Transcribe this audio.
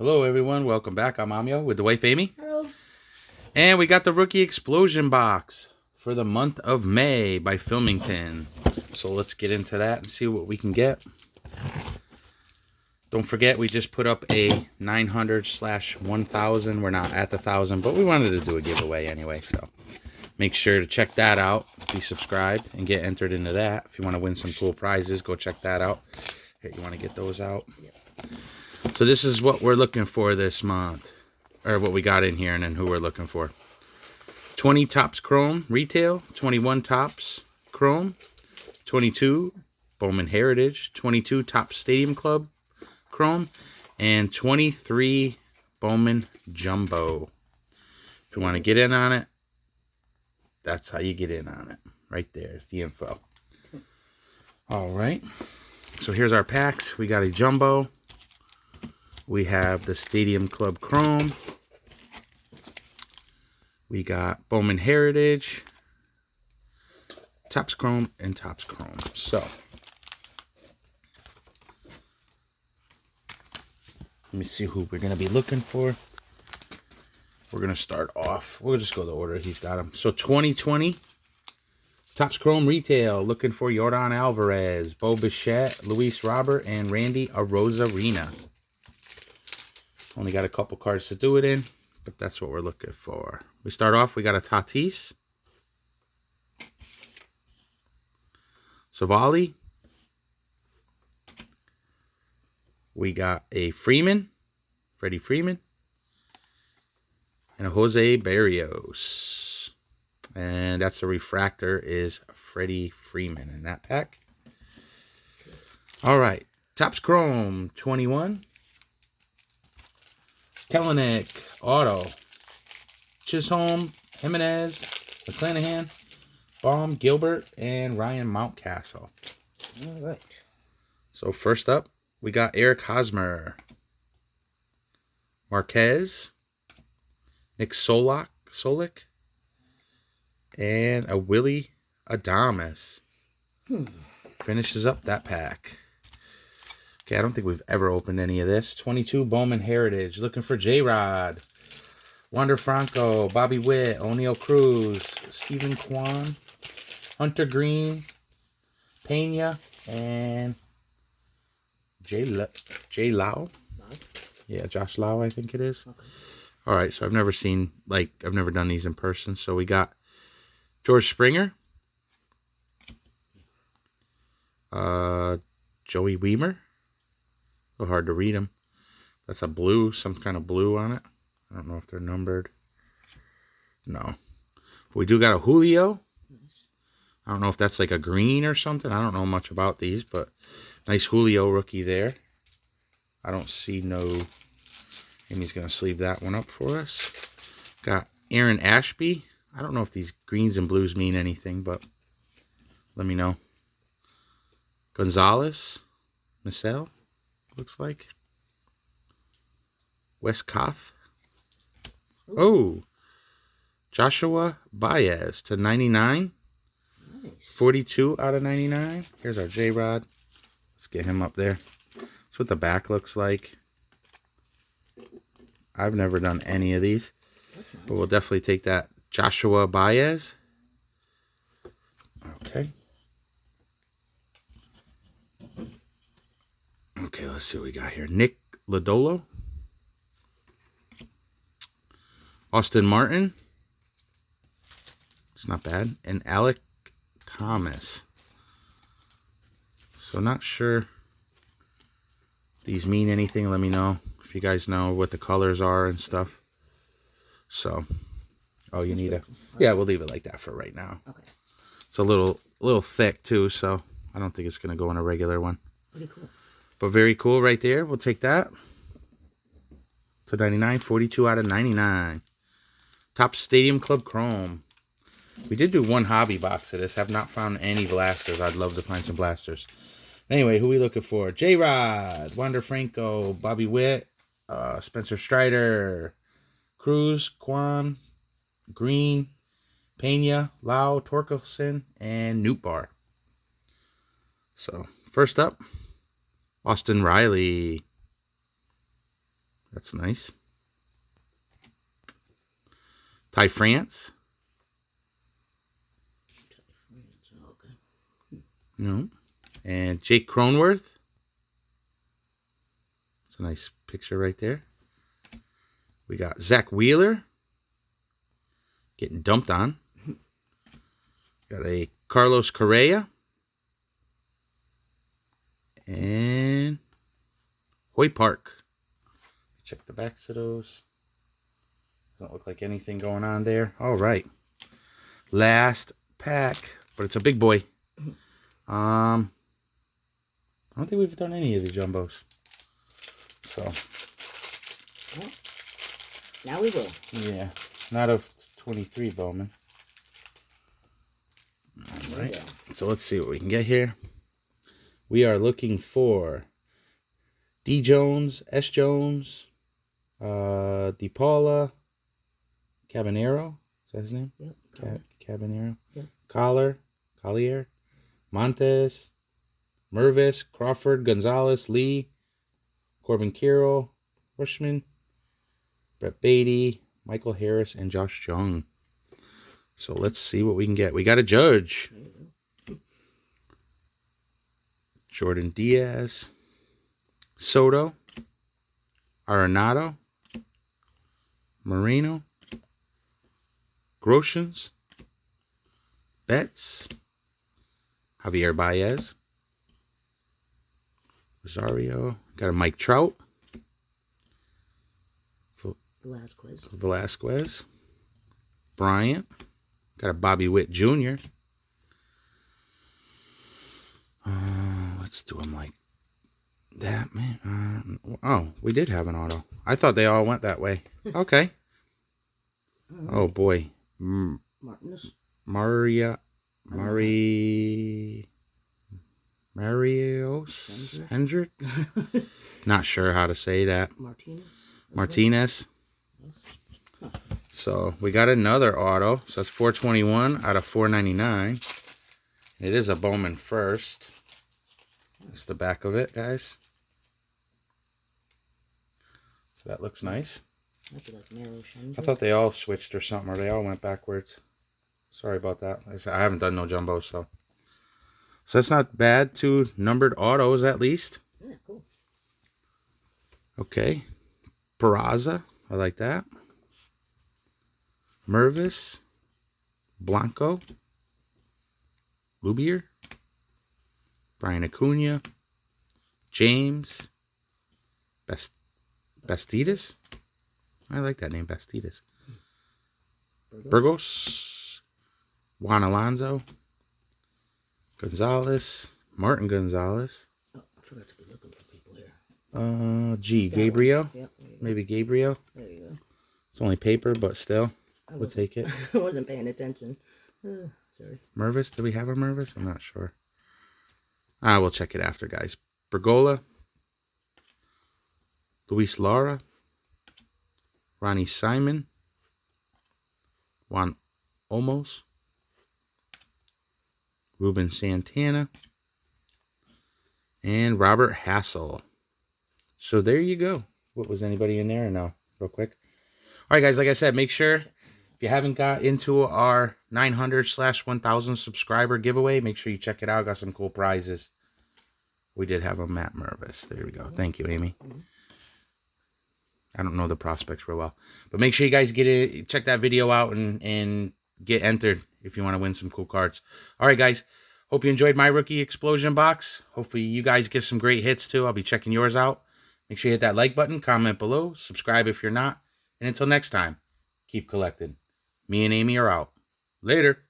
Hello everyone, welcome back. I'm Amio with the wife Amy. Hello. And we got the Rookie Explosion box for the month of May by Filmington. So let's get into that and see what we can get. Don't forget, we just put up a 900/1000. We're not at the 1000, but we wanted to do a giveaway anyway. So make sure to check that out. Be subscribed and get entered into that. If you want to win some cool prizes, go check that out. Here, you want to get those out? Yep. So this is what we're looking for this month. Or what we got in here and then who we're looking for. 20 Topps Chrome Retail, 21 Topps Chrome, 22 Bowman Heritage, 22 Topps Stadium Club Chrome, and 23 Bowman Jumbo. If you want to get in on it, that's how you get in on it. Right there's the info. Alright, so here's our packs. We got a Jumbo. We have the Stadium Club Chrome. We got Bowman Heritage, Topps Chrome, and Topps Chrome. So, let me see who we're going to be looking for. We're going to start off. We'll just go the order he's got them. So, 2020, Topps Chrome Retail, looking for Yordan Alvarez, Bo Bichette, Luis Robert, and Randy Arozarena. Only got a couple cards to do it in, but that's what we're looking for. We start off, we got a Tatis, Savali, we got a Freeman, Freddie Freeman, and a Jose Barrios. And that's the refractor is Freddie Freeman in that pack. All right, Topps Chrome 21, Kelenic Auto, Chisholm, Jimenez, McClanahan, Baum, Gilbert, and Ryan Mountcastle. All right. So first up, we got Eric Hosmer, Marquez, Nick Solak, and a Willie Adames. Finishes up that pack. Okay, I don't think we've ever opened any of this. 22 Bowman Heritage, looking for J-Rod, Wander Franco, Bobby Witt, O'Neal Cruz, Stephen Kwan, Hunter Green, Pena, and J. Lau. Yeah, Josh Lau, I think it is. Okay. All right, so I've never done these in person. So we got George Springer, Joey Weimer. A little hard to read them. That's a blue, some kind of blue on it. I don't know if they're numbered. No. We do got a Julio. I don't know if that's like a green or something. I don't know much about these, but nice Julio rookie there. I don't see no... Amy's going to sleeve that one up for us. Got Aaron Ashby. I don't know if these greens and blues mean anything, but let me know. Gonzalez. Michelle, looks like. Westcoff. Oh. Joshua Baez to 99. Nice. 42 out of 99. Here's our J-Rod. Let's get him up there. That's what the back looks like. I've never done any of these. Nice. But we'll definitely take that Joshua Baez. Okay. Okay, let's see what we got here. Nick Lodolo. Austin Martin. It's not bad. And Alec Thomas. So not sure if these mean anything. Let me know if you guys know what the colors are and stuff. So, oh, you need a... Yeah, we'll leave it like that for right now. Okay. It's a little thick too, so I don't think it's going to go in a regular one. Pretty cool. But very cool right there. We'll take that. To 99, 42 out of 99. Topps Stadium Club Chrome. We did do one hobby box of this. Have not found any blasters. I'd love to find some blasters. Anyway, who are we looking for? J-Rod, Wander Franco, Bobby Witt, Spencer Strider, Cruz, Kwan, Green, Pena, Lau, Torkelson, and Nootbaar. So, first up, Austin Riley. That's nice. Ty France. Okay. No. And Jake Cronworth. It's a nice picture right there. We got Zach Wheeler. Getting dumped on. Got a Carlos Correa. And Hoy Park. Check the backs of those. Doesn't look like anything going on there. All right. Last pack. But it's a big boy. I don't think we've done any of the jumbos. So. Well, now we will. Yeah. Not of 23 Bowman. All right. So let's see what we can get here. We are looking for D. Jones, S. Jones, DePaula, Cabanero. Is that his name? Yep. Cabanero. Yep. Collier, Montes, Mervis, Crawford, Gonzalez, Lee, Corbin Carroll, Rushman, Brett Beatty, Michael Harris, and Josh Jung. So let's see what we can get. We got a Judge. Jordan Diaz, Soto, Arenado, Moreno, Groshans, Betts, Javier Baez, Rosario, got a Mike Trout, Velasquez, Bryant, got a Bobby Witt Jr. Let's do them like that, man. Oh, we did have an auto. I thought they all went that way. Okay. Oh boy, Martinez. Marios Hendrick. Not sure how to say that. Martinez. So we got another auto. So that's 421 out of 499. It is a Bowman first. That's the back of it, guys. So that looks nice. I thought they all switched or something, or they all went backwards. Sorry about that. Like I said, I haven't done no jumbo, so that's not bad. 2 numbered autos at least. Yeah, cool. Okay. Peraza. I like that. Mervis. Blanco. Lubier. Brian Acuna. James. Bastidas. I like that name, Bastidas. Burgos. Juan Alonso. Gonzalez. Martin Gonzalez. Oh, I forgot to be looking for people here. Gabriel. Yep, Maybe Gabriel. There you go. It's only paper, but still, we'll take it. I wasn't paying attention. Sorry. Mervis. Do we have a Mervis? I'm not sure. We'll check it after, guys. Bergola. Luis Lara. Ronnie Simon. Juan Olmos. Ruben Santana. And Robert Hassel. So there you go. What, was anybody in there or no? Real quick. All right, guys, like I said, make sure if you haven't got into our 900/1000 subscriber giveaway, make sure you check it out. Got some cool prizes. We did have a Matt Mervis. There we go. Thank you, Amy. I don't know the prospects real well. But make sure you guys get it, check that video out and get entered if you want to win some cool cards. All right, guys. Hope you enjoyed my rookie explosion box. Hopefully you guys get some great hits too. I'll be checking yours out. Make sure you hit that like button, comment below, subscribe if you're not. And until next time, keep collecting. Me and Amy are out. Later.